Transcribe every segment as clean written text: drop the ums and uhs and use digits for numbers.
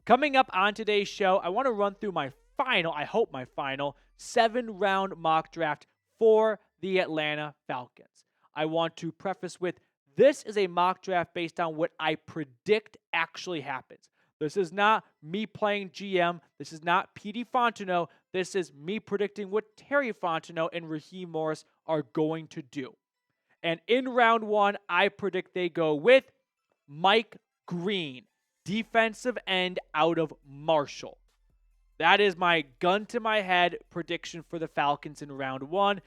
Coming up on today's show, I want to run through my final 7-round mock draft for the Atlanta Falcons. I want to preface with this is a mock draft based on what I predict actually happens. This is not me playing GM. This is not P.D. Fontenot. This is me predicting what Terry Fontenot and Raheem Morris are going to do. And in round 1, I predict they go with Mike Green, defensive end out of Marshall. That is my gun to my head prediction for the Falcons in round 1.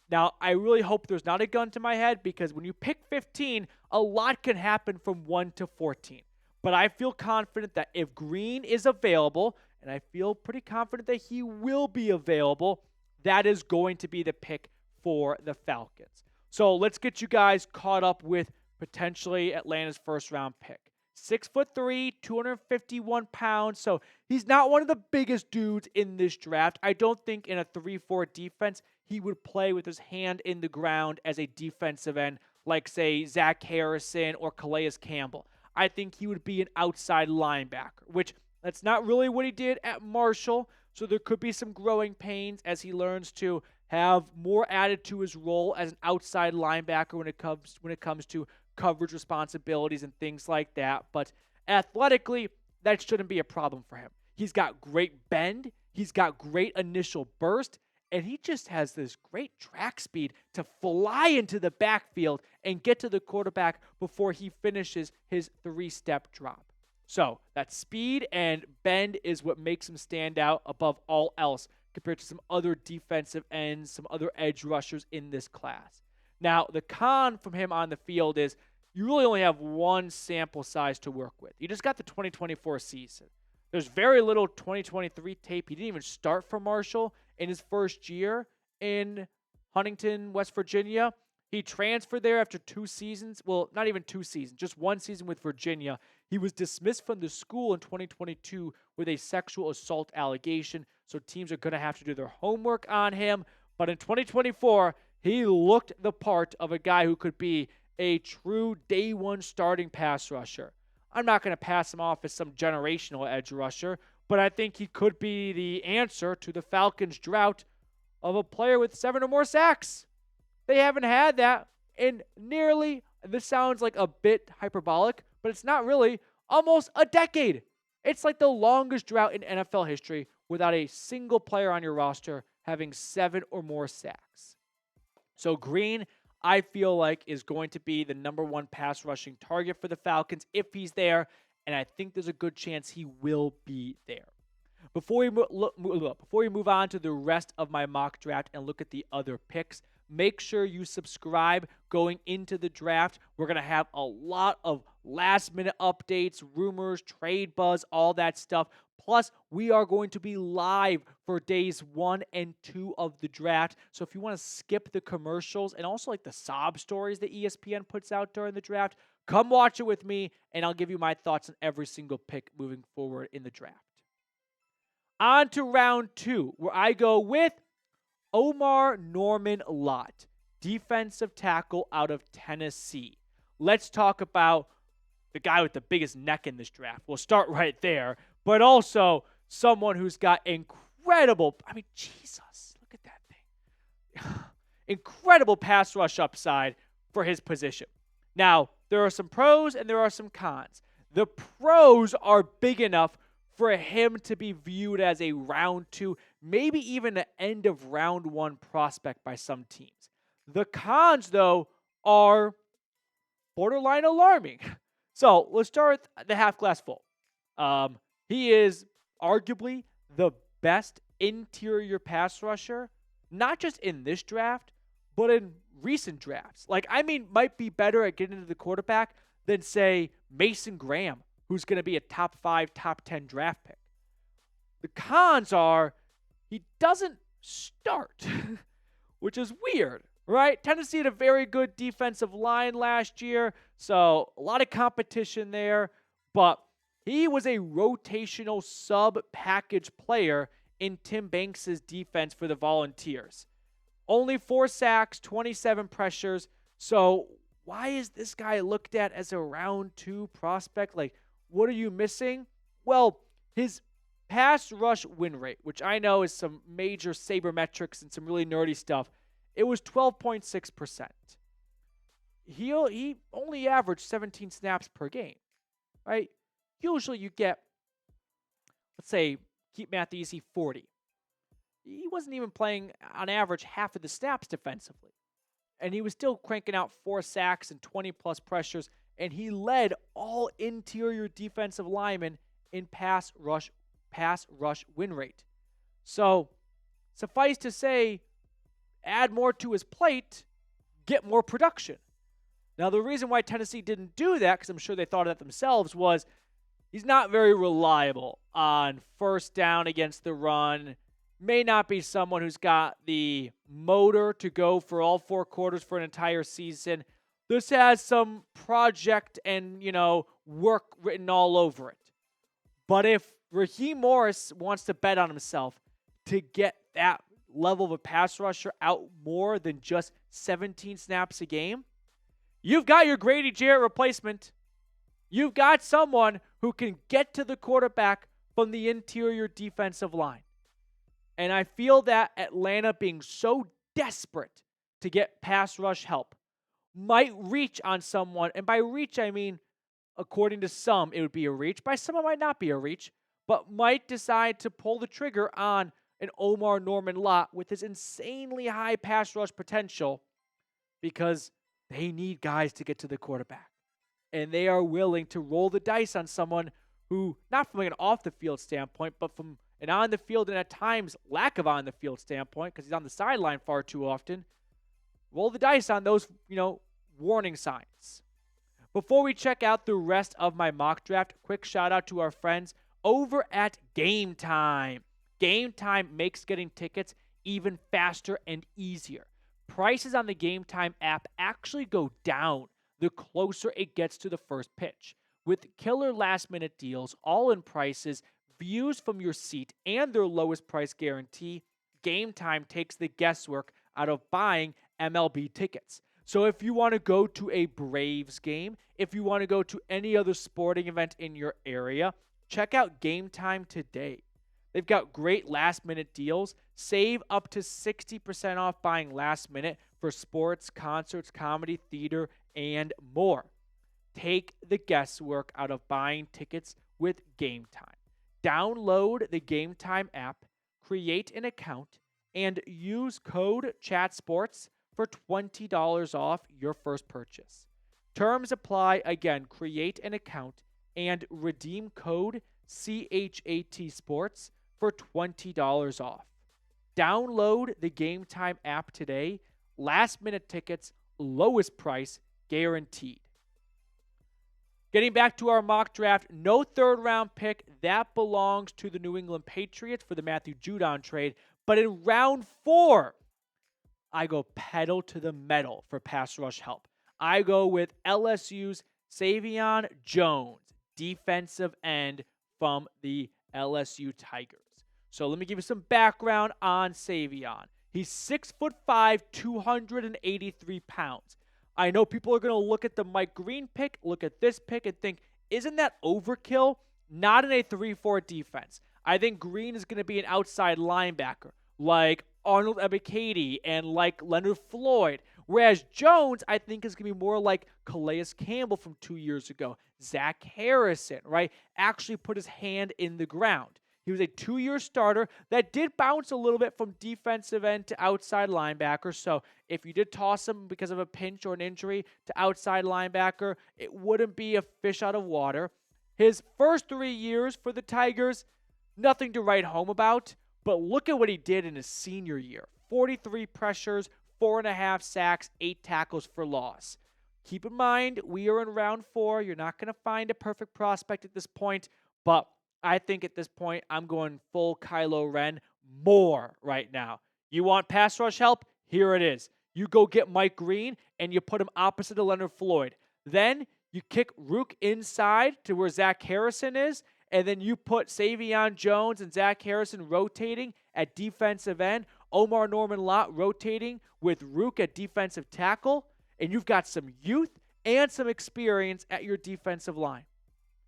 Now, I really hope there's not a gun to my head because when you pick 15, a lot can happen from 1 to 14. But I feel confident that if Green is available, and I feel pretty confident that he will be available, that is going to be the pick for the Falcons. So let's get you guys caught up with potentially Atlanta's first-round pick. 6'3", 251 pounds. So he's not one of the biggest dudes in this draft. I don't think in a 3-4 defense he would play with his hand in the ground as a defensive end like, say, Zach Harrison or Calais Campbell. I think he would be an outside linebacker, which that's not really what he did at Marshall. So there could be some growing pains as he learns to have more added to his role as an outside linebacker when it comes to coverage responsibilities and things like that. But athletically, that shouldn't be a problem for him. He's got great bend. He's got great initial burst. And he just has this great track speed to fly into the backfield and get to the quarterback before he finishes his 3-step drop. So that speed and bend is what makes him stand out above all else compared to some other defensive ends, some other edge rushers in this class. Now, the con from him on the field is you really only have one sample size to work with. You just got the 2024 season. There's very little 2023 tape. He didn't even start for Marshall in his first year in Huntington, West Virginia. He transferred there after 2 seasons. Well, not even 2 seasons, just 1 season with Virginia. He was dismissed from the school in 2022 with a sexual assault allegation, so teams are going to have to do their homework on him. But in 2024, he looked the part of a guy who could be a true day one starting pass rusher. I'm not going to pass him off as some generational edge rusher, but I think he could be the answer to the Falcons' drought of a player with 7 or more sacks. They haven't had that in nearly, this sounds like a bit hyperbolic, but it's not really, almost a decade. It's like the longest drought in NFL history without a single player on your roster having 7 or more sacks. So Green, I feel like, is going to be the number 1 pass rushing target for the Falcons if he's there, and I think there's a good chance he will be there. Before we move on to the rest of my mock draft and look at the other picks, make sure you subscribe going into the draft. We're going to have a lot of last-minute updates, rumors, trade buzz, all that stuff. Plus, we are going to be live for days 1 and 2 of the draft. So if you want to skip the commercials and also like the sob stories that ESPN puts out during the draft, come watch it with me, and I'll give you my thoughts on every single pick moving forward in the draft. On to round 2, where I go with Omarr Norman-Lott, defensive tackle out of Tennessee. Let's talk about the guy with the biggest neck in this draft. We'll start right there, but also someone who's got incredible, Jesus, look at that thing. Incredible pass rush upside for his position. Now, there are some pros and there are some cons. The pros are big enough for him to be viewed as a round 2, maybe even an end of round 1 prospect by some teams. The cons, though, are borderline alarming. So let's start with the half glass full. He is arguably the best interior pass rusher, not just in this draft, but in recent drafts. Might be better at getting to the quarterback than, say, Mason Graham, who's going to be a top 5, top 10 draft pick. The cons are he doesn't start, which is weird, right? Tennessee had a very good defensive line last year, so a lot of competition there, but he was a rotational sub-package player in Tim Banks' defense for the Volunteers. Only 4 sacks, 27 pressures, so why is this guy looked at as a round 2 prospect? What are you missing? Well, His pass rush win rate, which I know is some major sabermetrics and some really nerdy stuff, it was 12.6%. He only averaged 17 snaps per game, right? Usually you get, let's say, keep math easy, 40. He wasn't even playing on average half of the snaps defensively. And he was still cranking out 4 sacks and 20-plus pressures, and he led all interior defensive linemen in pass rush win rate. So, suffice to say, add more to his plate, get more production. Now, the reason why Tennessee didn't do that, because I'm sure they thought of that themselves, was he's not very reliable on first down against the run. May not be someone who's got the motor to go for all 4 quarters for an entire season. This has some project and, work written all over it. But if Raheem Morris wants to bet on himself to get that level of a pass rusher out more than just 17 snaps a game, you've got your Grady Jarrett replacement. You've got someone who can get to the quarterback from the interior defensive line. And I feel that Atlanta, being so desperate to get pass rush help, might reach on someone. And by reach, I mean, according to some, it would be a reach. By some, it might not be a reach. But might decide to pull the trigger on an Omarr Norman-Lott with his insanely high pass rush potential, because they need guys to get to the quarterback. And they are willing to roll the dice on someone who, not from an off-the-field standpoint, but from an on-the-field and at times lack of on-the-field standpoint, because he's on the sideline far too often, roll the dice on those, warning signs. Before we check out the rest of my mock draft, quick shout-out to our friends over at Game Time. Game Time makes getting tickets even faster and easier. Prices on the Game Time app actually go down the closer it gets to the first pitch. With killer last-minute deals, all-in prices, views from your seat, and their lowest price guarantee, Game Time takes the guesswork out of buying MLB tickets. So if you want to go to a Braves game, if you want to go to any other sporting event in your area, check out Game Time today. They've got great last-minute deals. Save up to 60% off buying last minute for sports, concerts, comedy, theater, and more. Take the guesswork out of buying tickets with Game Time. Download the Game Time app, create an account, and use code CHATSPORTS for $20 off your first purchase. Terms apply. Again, create an account and redeem code CHAT Sports for $20 off. Download the Game Time app today. Last minute tickets, lowest price guaranteed. Getting back to our mock draft, no third-round pick. That belongs to the New England Patriots for the Matthew Judon trade. But in round 4, I go pedal to the metal for pass rush help. I go with LSU's Sai'Vion Jones, defensive end from the LSU Tigers. So let me give you some background on Sai'Vion. He's 6'5", 283 pounds. I know people are going to look at the Mike Green pick, look at this pick, and think, isn't that overkill? Not in a 3-4 defense. I think Green is going to be an outside linebacker, like Arnold Ebiketie and like Leonard Floyd. Whereas Jones, I think, is going to be more like Calais Campbell from 2 years ago. Zach Harrison, right? Actually put his hand in the ground. He was a 2-year starter that did bounce a little bit from defensive end to outside linebacker. So if you did toss him because of a pinch or an injury to outside linebacker, it wouldn't be a fish out of water. His first 3 years for the Tigers, nothing to write home about. But look at what he did in his senior year. 43 pressures, 4.5 sacks, 8 tackles for loss. Keep in mind, we are in round 4. You're not going to find a perfect prospect at this point, but I think at this point, I'm going full Kylo Ren more right now. You want pass rush help? Here it is. You go get Mike Green, and you put him opposite of Leonard Floyd. Then you kick Rourke inside to where Zach Harrison is, and then you put Sai'Vion Jones and Zach Harrison rotating at defensive end, Omarr Norman-Lott rotating with Rourke at defensive tackle, and you've got some youth and some experience at your defensive line.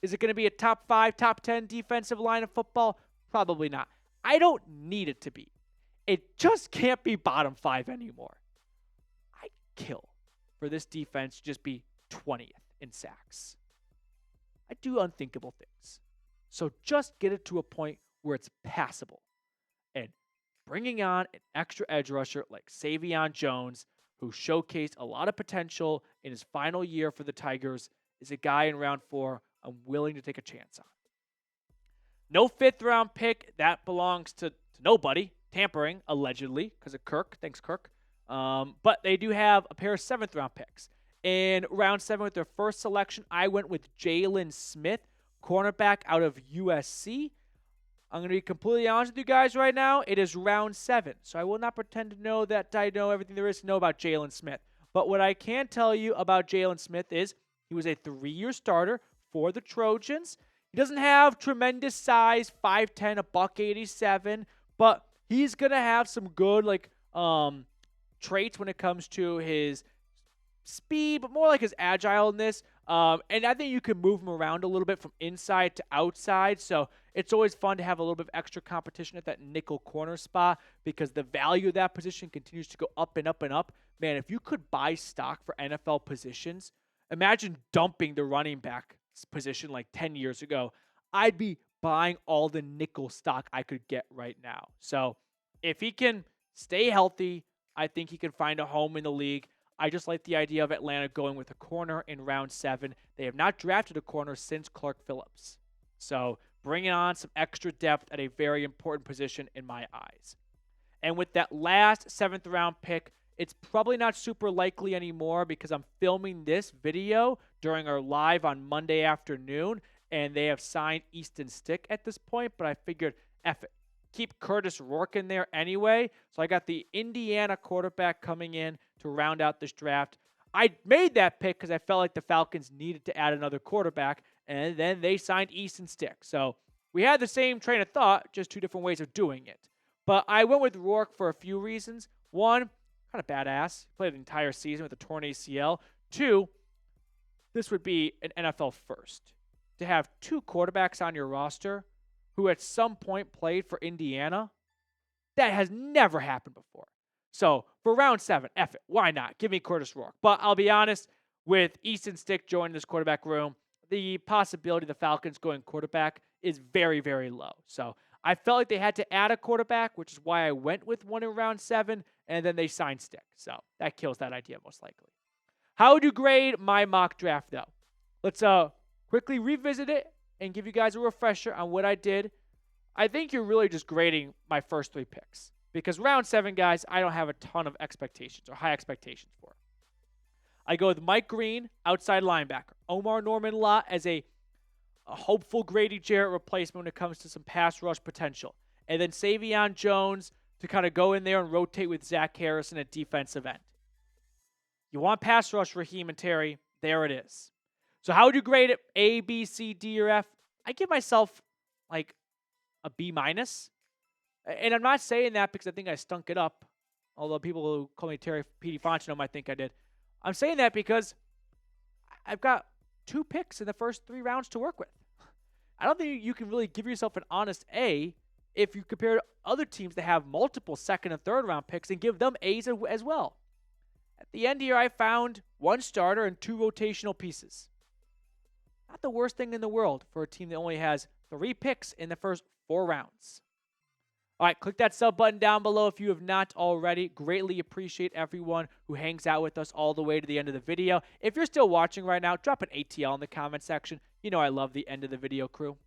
Is it going to be a top 5, top 10 defensive line of football? Probably not. I don't need it to be. It just can't be bottom 5 anymore. I'd kill for this defense to just be 20th in sacks. I do unthinkable things. So just get it to a point where it's passable. And bringing on an extra edge rusher like Sai'Vion Jones, who showcased a lot of potential in his final year for the Tigers, is a guy in round 4 I'm willing to take a chance on. No 5th round pick. That belongs to nobody. Tampering, allegedly, because of Kirk. Thanks, Kirk. But they do have a pair of 7th round picks. In round 7 with their first selection, I went with Jaylin Smith, cornerback out of USC. I'm going to be completely honest with you guys right now. It is round 7, so I will not pretend to know that I know everything there is to know about Jaylin Smith. But what I can tell you about Jaylin Smith is he was a 3-year starter for the Trojans. He doesn't have tremendous size, 5'10", $187, but he's going to have some good traits when it comes to his speed, but more like his agileness. And I think you can move him around a little bit from inside to outside. So it's always fun to have a little bit of extra competition at that nickel corner spot because the value of that position continues to go up and up and up. Man, if you could buy stock for NFL positions, imagine dumping the running back position like 10 years ago. I'd be buying all the nickel stock I could get right now. So if he can stay healthy, I think he can find a home in the league. I just like the idea of Atlanta going with a corner in round 7. They have not drafted a corner since Clark Phillips. So bringing on some extra depth at a very important position in my eyes. And with that last 7th round pick, it's probably not super likely anymore because I'm filming this video during our live on Monday afternoon, and they have signed Easton Stick at this point, but I figured, F it. Keep Kurtis Rourke in there anyway. So I got the Indiana quarterback coming in to round out this draft. I made that pick because I felt like the Falcons needed to add another quarterback, and then they signed Easton Stick. So we had the same train of thought, just 2 different ways of doing it. But I went with Rourke for a few reasons. 1, kind of badass. Played the entire season with a torn ACL. 2, this would be an NFL first. To have 2 quarterbacks on your roster who at some point played for Indiana, that has never happened before. So for round 7, F it. Why not? Give me Kurtis Rourke. But I'll be honest, with Easton Stick joining this quarterback room, the possibility of the Falcons going quarterback is very, very low. So I felt like they had to add a quarterback, which is why I went with one in round 7, and then they signed Stick. So that kills that idea most likely. How would you grade my mock draft, though? Let's quickly revisit it and give you guys a refresher on what I did. I think you're really just grading my first 3 picks. Because round 7, guys, I don't have a ton of expectations or high expectations for. I go with Mike Green, outside linebacker. Omarr Norman-Lott as a hopeful Grady Jarrett replacement when it comes to some pass rush potential. And then Sai'Vion Jones to kind of go in there and rotate with Zach Harrison at defensive end. You want pass rush, Raheem and Terry. There it is. So how would you grade it? A, B, C, D, or F? I give myself like a B-. And I'm not saying that because I think I stunk it up, although people who call me Terry P.D. Fontenot might think I did. I'm saying that because I've got 2 picks in the first 3 rounds to work with. I don't think you can really give yourself an honest A if you compare to other teams that have multiple 2nd and 3rd round picks and give them A's as well. At the end here, I found 1 starter and 2 rotational pieces. Not the worst thing in the world for a team that only has 3 picks in the first 4 rounds. All right, click that sub button down below if you have not already. Greatly appreciate everyone who hangs out with us all the way to the end of the video. If you're still watching right now, drop an ATL in the comment section. You know I love the end of the video crew.